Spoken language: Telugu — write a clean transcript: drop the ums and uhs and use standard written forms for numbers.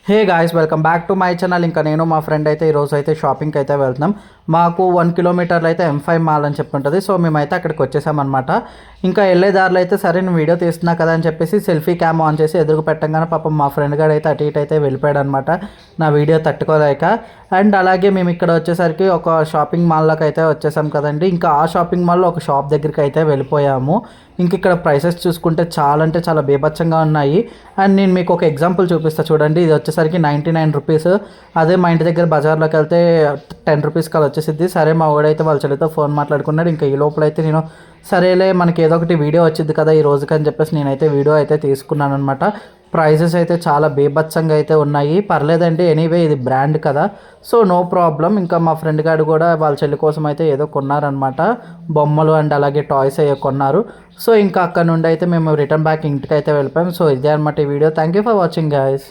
Hey guys, welcome back to my channel. ఇంకా నేను మా ఫ్రెండ్ అయితే ఈరోజు అయితే షాపింగ్కి అయితే వెళ్తున్నాం. మాకు 1 కిలోమీటర్లు అయితే M5 మాల్ అని చెప్పుంటుంది. సో మేమైతే అక్కడికి వచ్చేసామన్నమాట. ఇంకా వెళ్ళే దారిలో అయితే సరే నేను వీడియో తీస్తున్నా కదా అని చెప్పేసి సెల్ఫీ క్యామ్ ఆన్ చేసి ఎదురుకు పెట్టంగానే పాపం మా ఫ్రెండ్ గారు అయితే అటు ఇటు అయితే వెళ్ళిపోయాడు అనమాట, నా వీడియో తట్టుకోలేక. అండ్ అలాగే మేము ఇక్కడ వచ్చేసరికి ఒక షాపింగ్ మాల్లోకి అయితే వచ్చేసాం కదండి. ఇంకా ఆ షాపింగ్ మాల్లో ఒక షాప్ దగ్గరికి అయితే వెళ్ళిపోయాము. ఇంక ఇక్కడ ప్రైసెస్ చూసుకుంటే చాలా అంటే చాలా బీభత్సంగా ఉన్నాయి. అండ్ నేను మీకు ఒక ఎగ్జాంపుల్ చూపిస్తాను చూడండి. ఇది వచ్చేసరికి 99 రూపీస్. అదే మా ఇంటి దగ్గర బజార్లోకి వెళ్తే 10 రూపీస్కి అలా వచ్చేసిద్ది. సరే మా వాడైతే వాళ్ళ చెల్లితో ఫోన్ మాట్లాడుకున్నాడు. ఇంకా ఈ లోపల అయితే నేను సరేలే మనకి ఏదో ఒకటి వీడియో వచ్చింది కదా ఈ రోజుకి అని చెప్పేసి నేనైతే వీడియో అయితే తీసుకున్నాను అనమాట. ప్రైజెస్ అయితే చాలా బీభత్సంగా అయితే ఉన్నాయి. పర్లేదండి, ఎనీవే ఇది బ్రాండ్ కదా, సో నో ప్రాబ్లం. ఇంకా మా ఫ్రెండ్ గారు కూడా వాళ్ళ చెల్లి కోసం అయితే ఏదో కొన్నారనమాట, బొమ్మలు అండ్ అలాగే టాయ్స్ అయ్యో కొన్నారు. సో ఇంకా అక్కడ నుండి అయితే మేము రిటర్న్ బ్యాక్ ఇంటికి అయితే వెళ్ళిపోయాం. సో ఇదే అనమాట ఈ video. Thank you for watching guys.